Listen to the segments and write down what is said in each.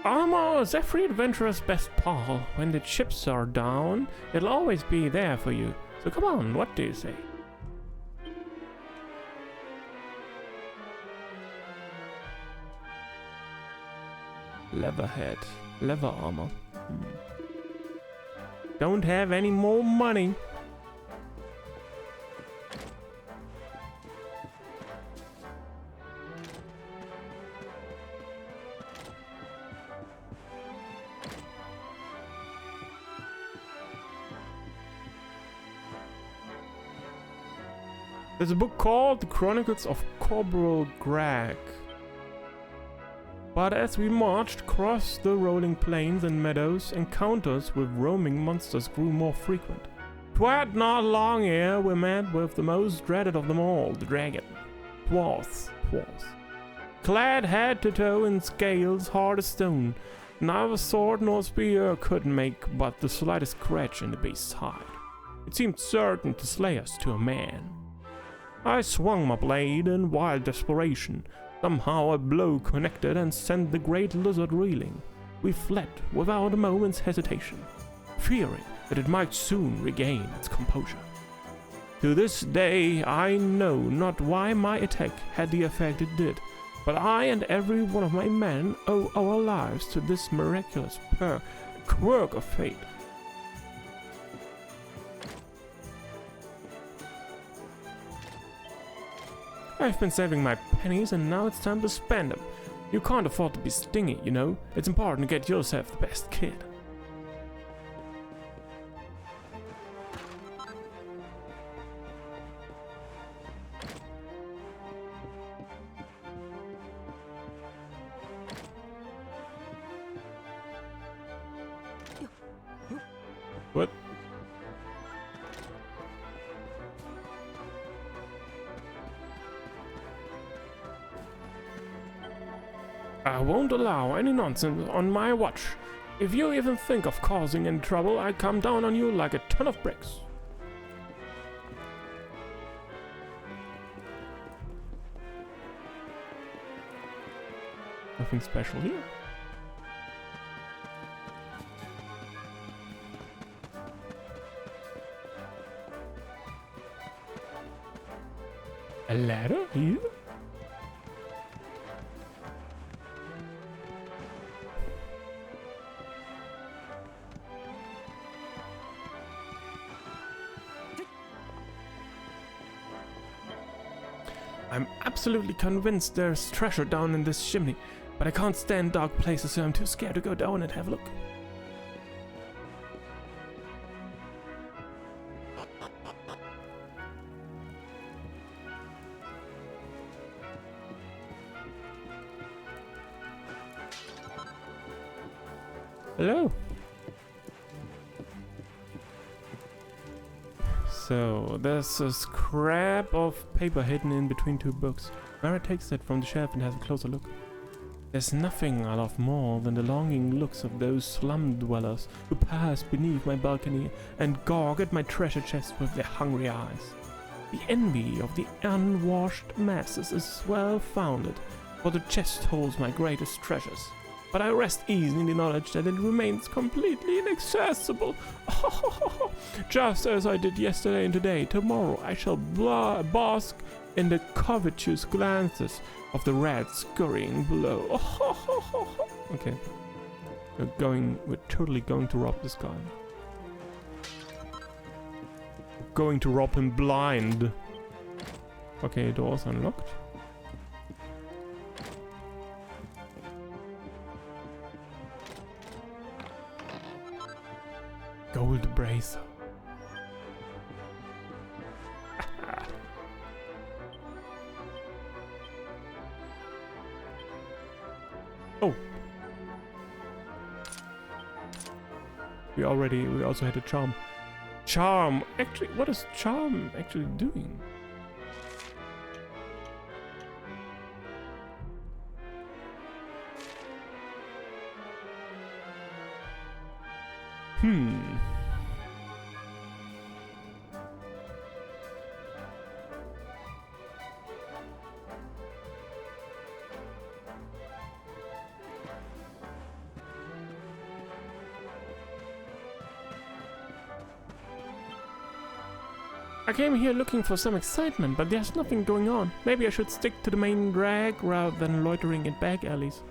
Armor's every adventurer's best pal. When the chips are down, it'll always be there for you. So come on, what do you say? Leatherhead. Leather armor. Don't have any more money. There's a book called The Chronicles of Corporal Greg. But as we marched across the rolling plains and meadows, encounters with roaming monsters grew more frequent. 'Twas not long ere we met with the most dreaded of them all, the dragon. 'Twas. Clad head to toe in scales hard as stone, neither sword nor spear could make but the slightest scratch in the beast's hide. It seemed certain to slay us to a man. I swung my blade in wild desperation. Somehow a blow connected and sent the great lizard reeling. We fled without a moment's hesitation, fearing that it might soon regain its composure. To this day I know not why my attack had the effect it did, but I and every one of my men owe our lives to this miraculous quirk of fate. I've been saving my pennies and now it's time to spend them. You can't afford to be stingy, you know. It's important to get yourself the best kit. What? I won't allow any nonsense on my watch. If you even think of causing any trouble, I come down on you like a ton of bricks. Nothing special here. A ladder here? I'm absolutely convinced there's treasure down in this chimney, but I can't stand dark places, so I'm too scared to go down and have a look. Hello. So, there's a scrap of paper hidden in between two books. Mara takes it from the shelf and has a closer look. There's nothing I love more than the longing looks of those slum dwellers who pass beneath my balcony and gawk at my treasure chest with their hungry eyes. The envy of the unwashed masses is well founded, for the chest holds my greatest treasures. But I rest easy in the knowledge that it remains completely inaccessible. Just as I did yesterday and today, tomorrow I shall bask in the covetous glances of the rats scurrying below. Okay. We're totally going to rob this guy. We're going to rob him blind. Okay, door's unlocked. Gold bracer. Oh. We also had a charm. Charm! Actually, what is charm actually doing? I came here looking for some excitement, but there's nothing going on. Maybe I should stick to the main drag rather than loitering in back alleys.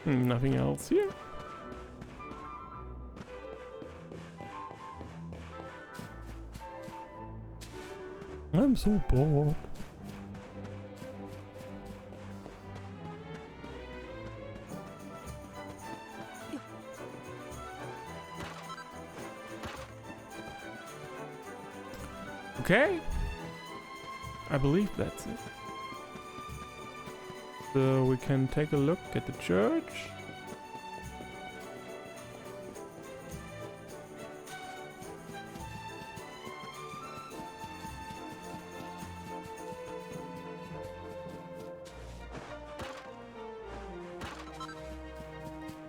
Nothing else here. I'm so bored. Okay. I believe that's it. So we can take a look at the church.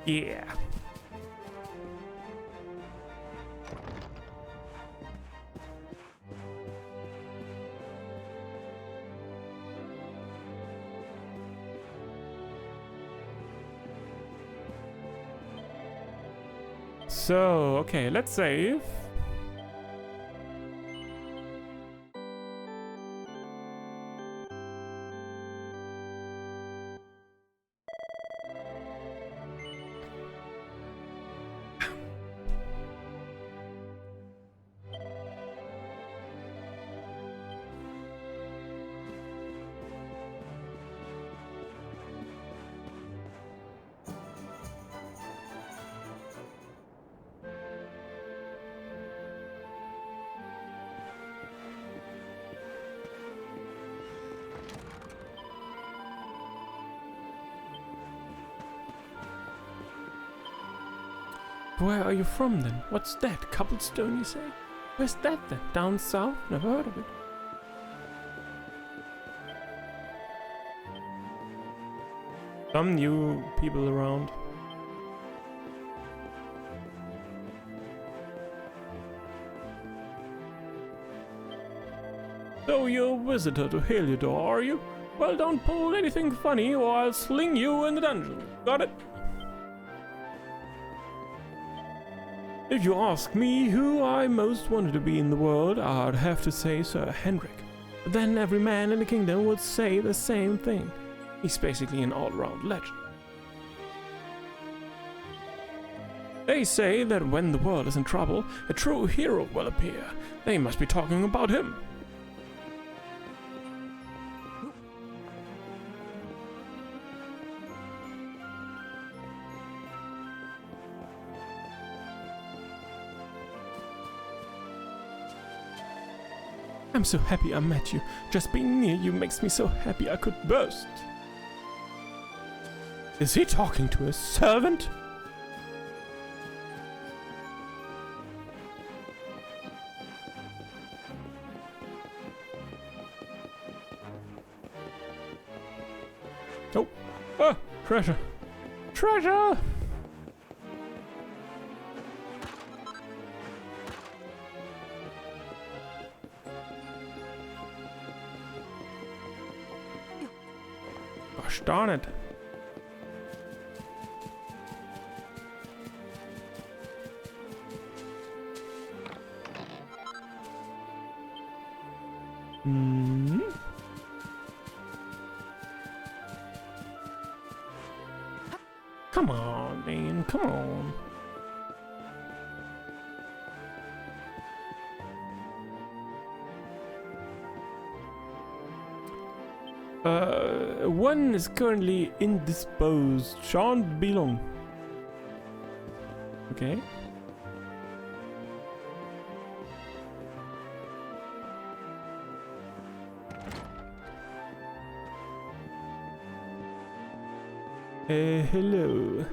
Yeah. So, okay, let's save. Where are you from then? What's that? Cobblestone, you say? Where's that then? Down south? Never heard of it. Some new people around. So you're a visitor to Heliodor, are you? Well, don't pull anything funny or I'll sling you in the dungeon. Got it? If you ask me who I most wanted to be in the world, I'd have to say Sir Henrik. But then every man in the kingdom would say the same thing. He's basically an all-round legend. They say that when the world is in trouble, a true hero will appear. They must be talking about him. I'm so happy I met you. Just being near you makes me so happy I could burst. Is he talking to a servant? Oh, oh, treasure. Treasure! Gosh darn it. Come on, man, come on. One is currently indisposed. Shan't be long. Okay. Hello.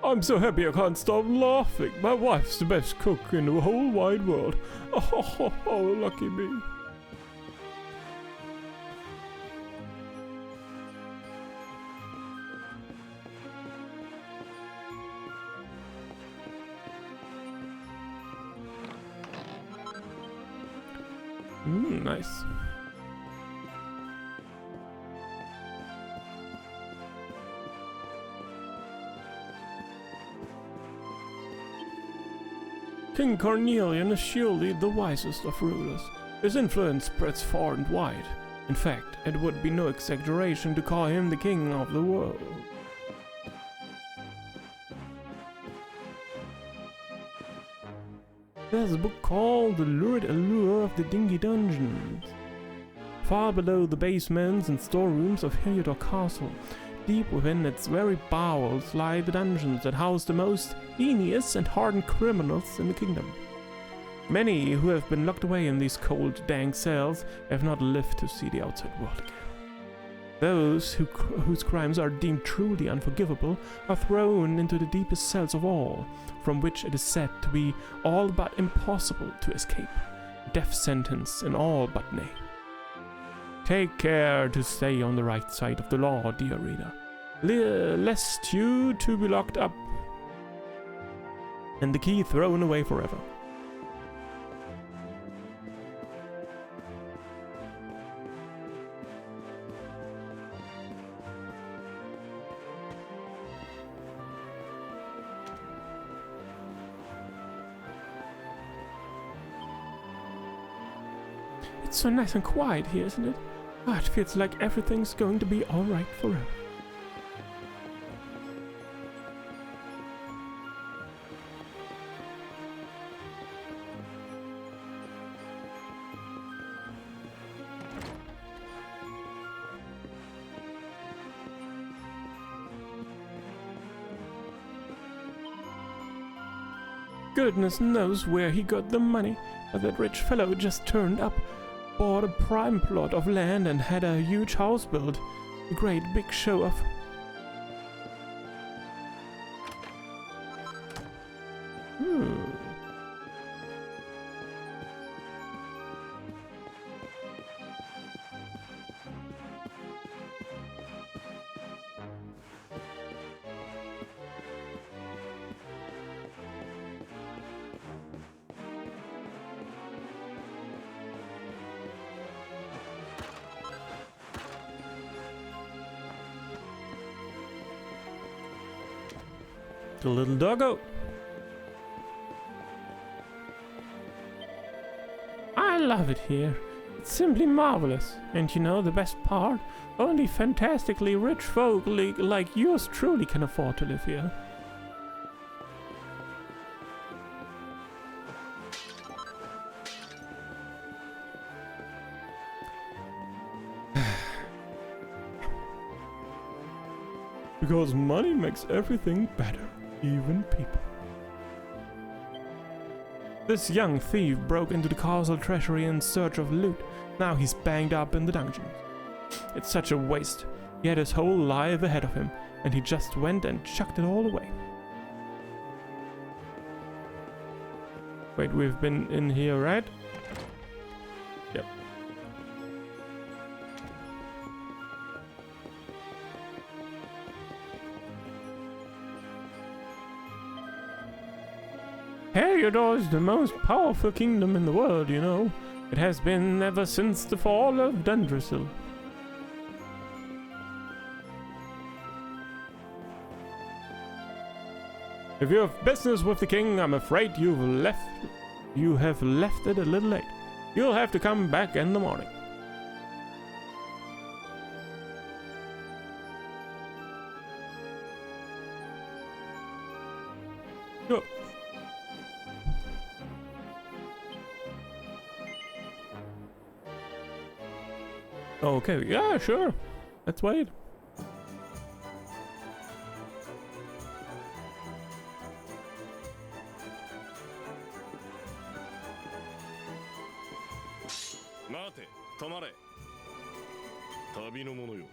I'm so happy I can't stop laughing. My wife's the best cook in the whole wide world. Oh, lucky me. Nice. King Cornelian is surely the wisest of rulers. His influence spreads far and wide. In fact, it would be no exaggeration to call him the king of the world. There's a book called The Lurid Allure of the Dingy Dungeons. Far below the basements and storerooms of Heliodor Castle, deep within its very bowels lie the dungeons that house the most heinous and hardened criminals in the kingdom. Many who have been locked away in these cold, dank cells have not lived to see the outside world again. Those whose crimes are deemed truly unforgivable are thrown into the deepest cells of all, from which it is said to be all but impossible to escape. Death sentence in all but name. Take care to stay on the right side of the law, dear reader, lest you too be locked up and the key thrown away forever. It's so nice and quiet here, isn't it? Ah, it feels like everything's going to be alright forever. Goodness knows where he got the money, but that rich fellow just turned up, bought a prime plot of land and had a huge house built. A great big show off. The little doggo. I love it here. It's simply marvelous. And you know the best part? Only fantastically rich folk like yours truly can afford to live here. Because money makes everything better. Even people. This young thief broke into the castle treasury in search of loot. Now he's banged up in the dungeons. It's such a waste. He had his whole life ahead of him, and he just went and chucked it all away. Wait, we've been in here, right? Yep. Heliodor is the most powerful kingdom in the world, you know. It has been ever since the fall of Dundrasil. If you have business with the king, I'm afraid you have left it a little late. You'll have to come back in the morning. Go. Okay, yeah, sure. Let's wait. Mate, 止まれ。旅の者よ。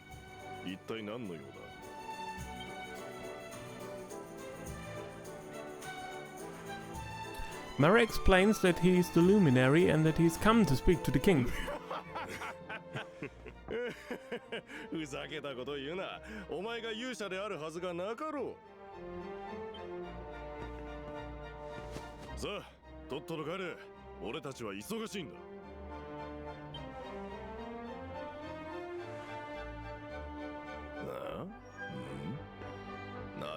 一体何の用だ。Mara explains that he's the luminary and that he's come to speak to the king. ふざけたこと言うな。お前が勇者であるはずがなかろう。さあ、とっとと帰れ。俺たちは忙しいんだ。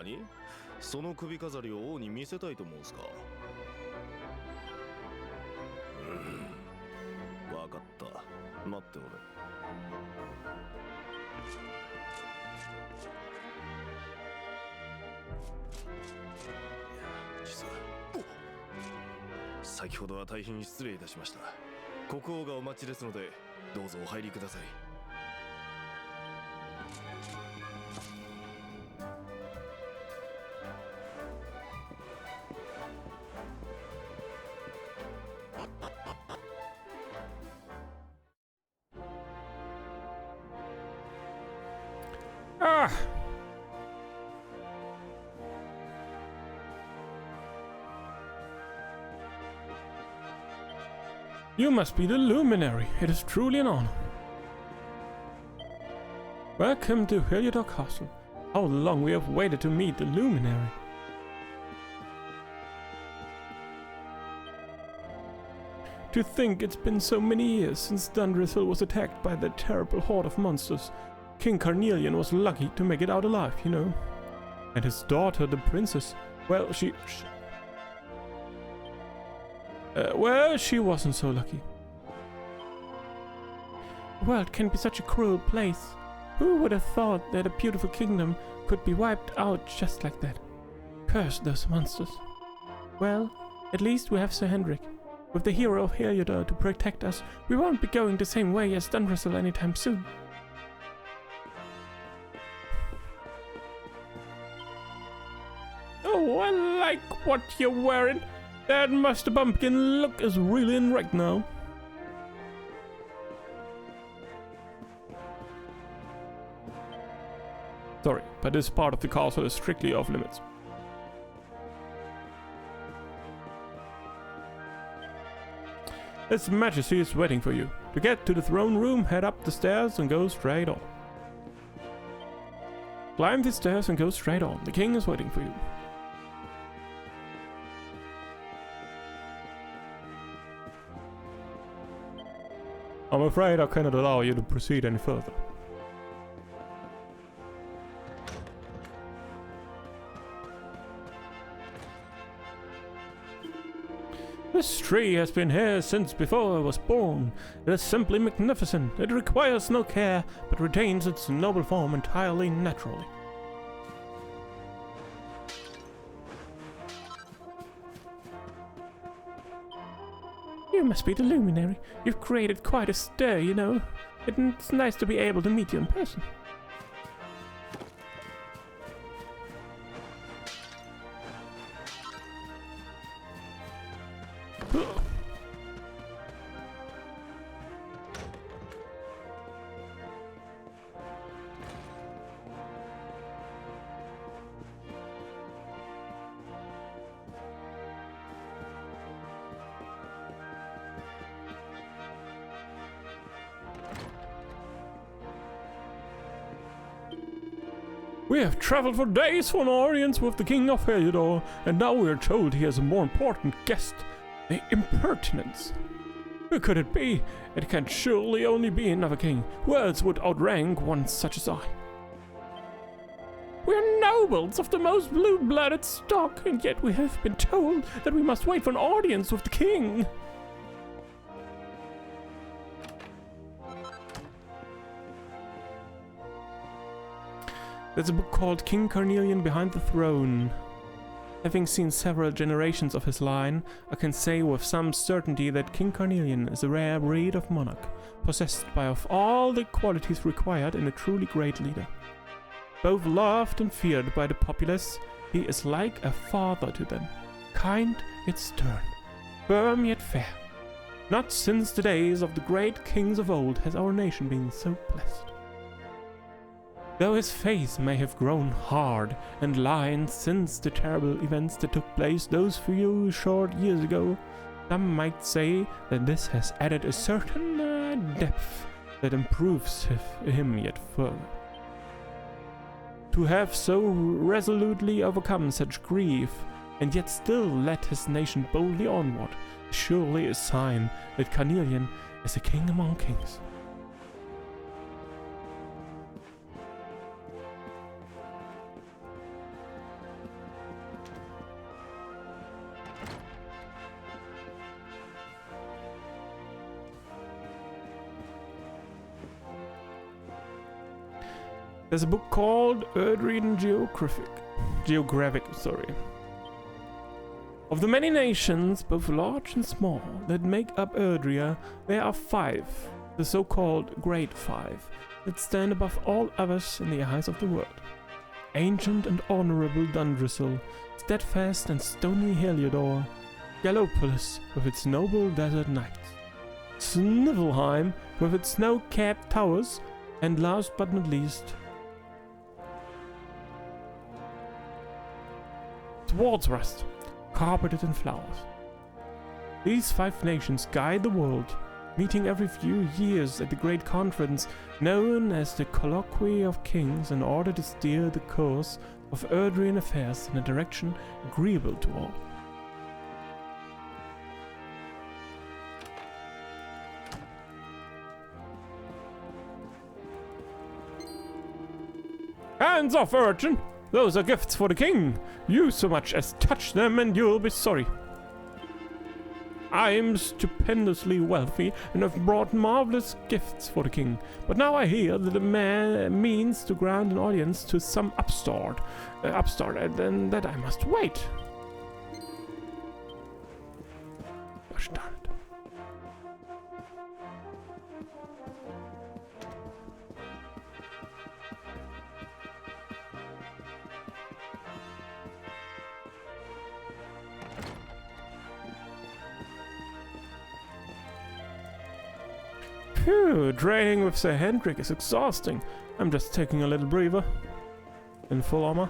何？その首飾りを王に見せたいと思うんすか？わかった。待っておれ。先ほどは大変失礼いたしました。国王がお待ちですので、どうぞお入りください。Ah! You must be the luminary. It is truly an honor. Welcome to Heliodor Castle. How long we have waited to meet the luminary. To think it's been so many years since Dundrasil was attacked by that terrible horde of monsters. King Carnelian was lucky to make it out alive, you know. And his daughter, the princess, well, she wasn't so lucky. The world can be such a cruel place. Who would have thought that a beautiful kingdom could be wiped out just like that? Curse those monsters. Well, at least we have Sir Hendrik. With the hero of Heliodor to protect us, we won't be going the same way as Dundrasil anytime soon. Oh, I like what you're wearing. That Master Bumpkin look is really in right now. Sorry, but this part of the castle is strictly off limits. His Majesty is waiting for you. To get to the throne room, head up the stairs and go straight on. Climb the stairs and go straight on. The king is waiting for you. I'm afraid I cannot allow you to proceed any further. This tree has been here since before I was born. It is simply magnificent. It requires no care, but retains its noble form entirely naturally. You must be the luminary. You've created quite a stir, you know. It's nice to be able to meet you in person. We have traveled for days for an audience with the King of Heliodor, and now we are told he has a more important guest. The impertinence! Who could it be? It can surely only be another king. Who else would outrank one such as I? We are nobles of the most blue-blooded stock, and yet we have been told that we must wait for an audience with the king. There's a book called King Carnelian Behind the Throne. Having seen several generations of his line, I can say with some certainty that King Carnelian is a rare breed of monarch, possessed by of all the qualities required in a truly great leader. Both loved and feared by the populace, he is like a father to them, kind yet stern, firm yet fair. Not since the days of the great kings of old has our nation been so blessed. Though his face may have grown hard and lined since the terrible events that took place those few short years ago, some might say that this has added a certain depth that improves him yet further. To have so resolutely overcome such grief, and yet still led his nation boldly onward, is surely a sign that Carnelian is a king among kings. There's a book called Erdrian Geographic, sorry. Of the many nations, both large and small, that make up Erdria, there are 5, the so-called Great 5, that stand above all others in the eyes of the world. Ancient and honorable Dundrissel, steadfast and stony Heliodor, Gallopolis with its noble desert knights, Snivelheim with its snow-capped towers, and last but not least, Swordsrest, carpeted in flowers. These 5 nations guide the world, meeting every few years at the great conference known as the Colloquy of Kings in order to steer the course of Erdrian affairs in a direction agreeable to all. Hands off, urchin! Those are gifts for the king. You so much as touch them and you'll be sorry. I'm stupendously wealthy and have brought marvelous gifts for the king, but now I hear that the man means to grant an audience to some upstart, and that I must wait. Gosh darn it. Phew, training with Sir Hendrik is exhausting. I'm just taking a little breather. In full armor.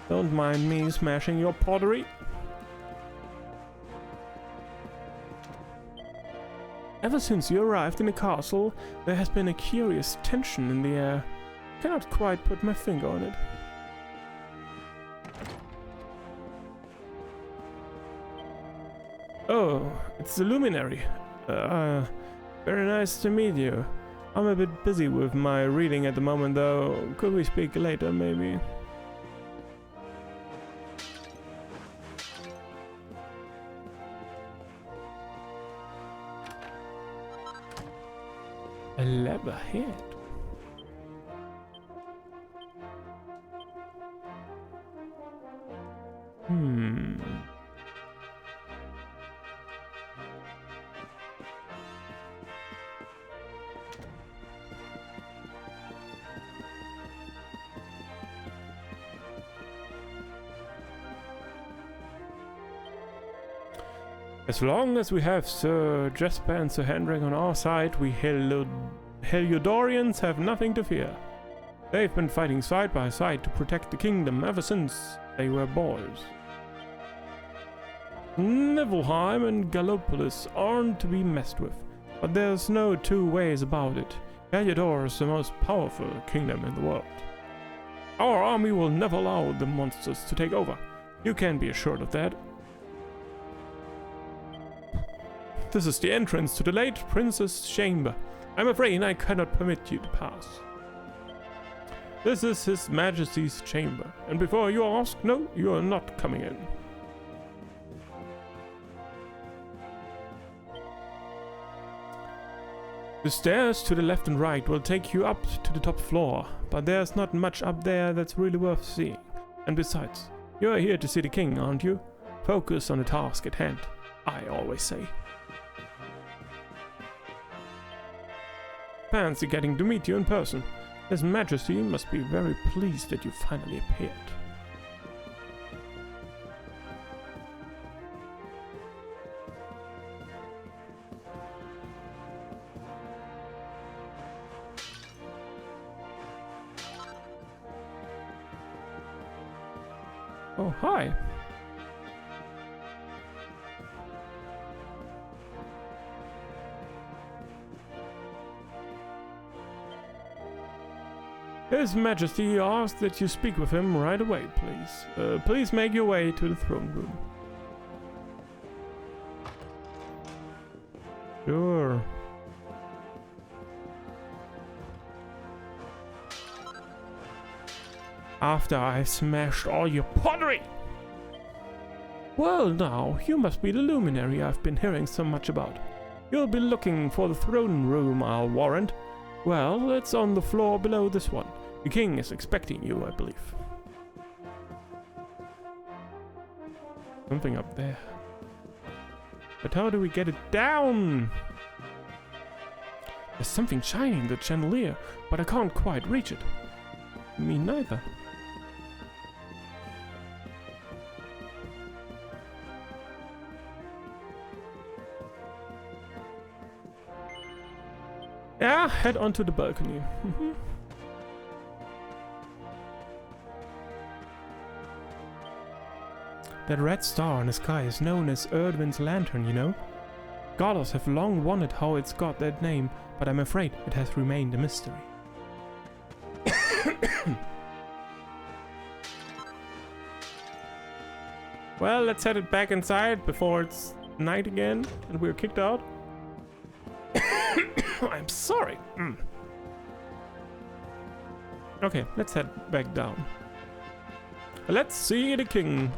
Don't mind me smashing your pottery. Ever since you arrived in the castle, there has been a curious tension in the air. Cannot quite put my finger on it. Oh, it's the Luminary. Very nice to meet you. I'm a bit busy with my reading at the moment though. Could we speak later, maybe? A leather head. As long as we have Sir Jesper and Sir Hendrik on our side, we Heliodorians have nothing to fear. They've been fighting side by side to protect the kingdom ever since they were boys. Niflheim and Gallopolis aren't to be messed with, but there's no 2 ways about it. Heliodor is the most powerful kingdom in the world. Our army will never allow the monsters to take over. You can be assured of that. This is the entrance to the late prince's chamber. I'm afraid I cannot permit you to pass. This is His Majesty's chamber, and before you ask, no, you are not coming in. The stairs to the left and right will take you up to the top floor, but there's not much up there that's really worth seeing. And besides, you are here to see the king, aren't you? Focus on the task at hand, I always say. Fancy getting to meet you in person. His Majesty must be very pleased that you finally appeared. Oh, hi. His Majesty asks that you speak with him right away, please. Please make your way to the throne room. Sure. After I've smashed all your pottery! Well now, you must be the luminary I've been hearing so much about. You'll be looking for the throne room, I'll warrant. Well, it's on the floor below this one. The king is expecting you, I believe. Something up there. But how do we get it down? There's something shining in the chandelier, but I can't quite reach it. Me neither. Yeah, head onto the balcony. That red star in the sky is known as Erdwin's lantern, you know? Scholars have long wondered how it's got that name, but I'm afraid it has remained a mystery. Well, let's head it back inside before it's night again and we're kicked out. I'm sorry. Okay, let's head back down. Let's see the king.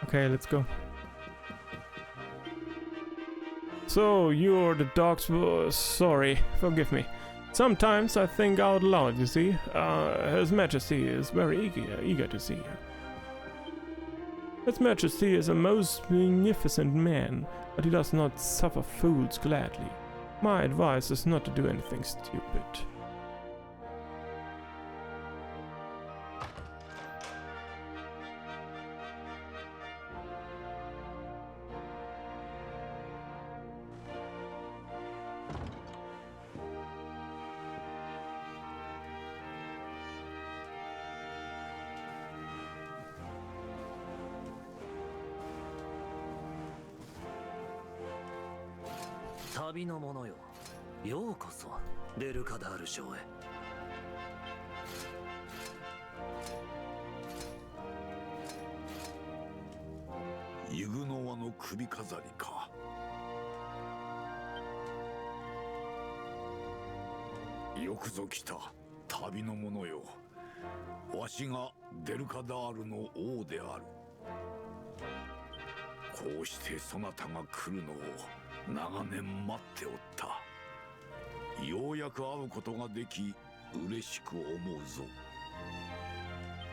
Okay, let's go. So, you're the dog's sorry, forgive me. Sometimes I think out loud, you see. His Majesty is very eager to see you. His Majesty is a most magnificent man, but he does not suffer fools gladly. My advice is not to do anything stupid.旅の者よ、ようこそデルカダール城へ。イグノワの首飾りか。よくぞ来た旅の者よ。わしがデルカダールの王である。こうしてそなたが来るのを長年待っておった。ようやく会うことができ嬉しく思うぞ。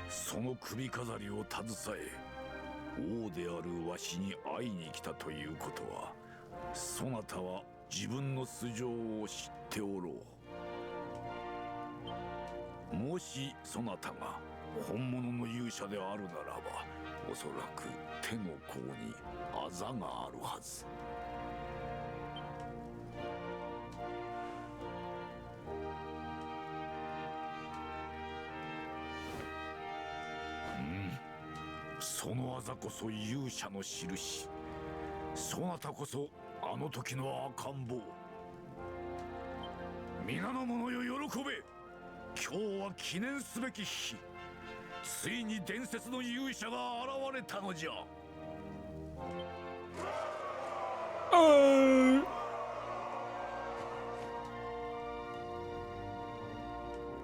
その首飾りを携え王であるわしに会いに来たということは、そなたは自分の素性を知っておろう。もしそなたが本物の勇者であるならば、おそらく手の甲にあざがあるはず。そのあざこそ勇者の印。そなたこそあの時の赤ん坊。皆の者よ、喜べ。今日は記念すべき日。ついに伝説の勇者が現れたのじゃ。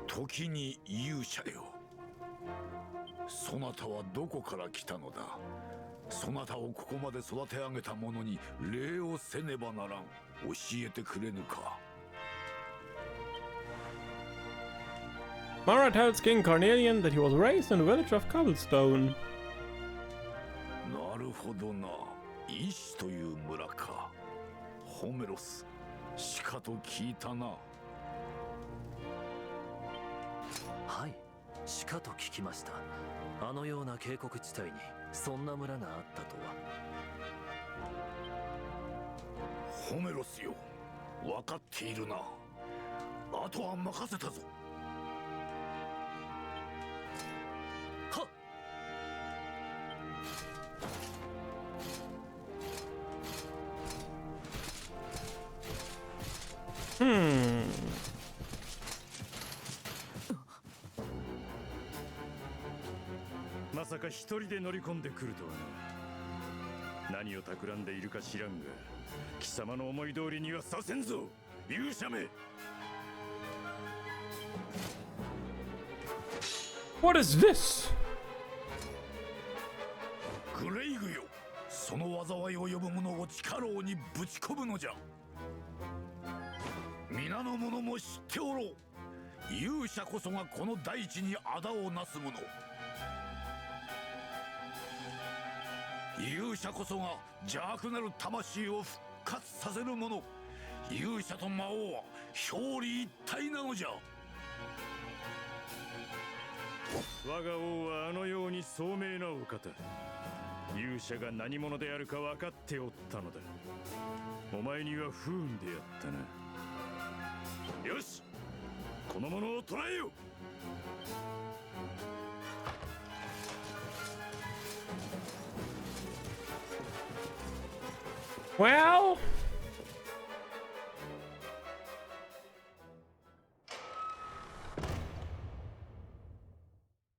時に勇者よ、そなたはどこから来たのだ。そなたをここまで育て上げた者に礼をせねばならん。教えてくれぬか。Mara tells King Carnelian that he was raised in the village of Cobblestone. なるほどな。イシという村か。ホメロス、しかと聞いたな。はい、しかと聞きました。あのような渓谷地帯にそんな村があったとは。ホメロスよ、分かっているな。あとは任せたぞ。はっ。か一人で乗り込んでくるとはな。何を企んでいるか知らんが、貴様の思い通りにはさせんぞ、勇者め。 What is this? グレイグよ、その災いを呼ぶ者を地下牢にぶち込むのじゃ。皆の者も知っておろう。勇者こそがこの大地に仇をなす者。勇者こそが邪悪なる魂を復活させる者。勇者と魔王は表裏一体なのじゃ。我が王はあのように聡明なお方。勇者が何者であるか分かっておったのだ。お前には不運であったな。よし、この者を捕らえよ。 Well,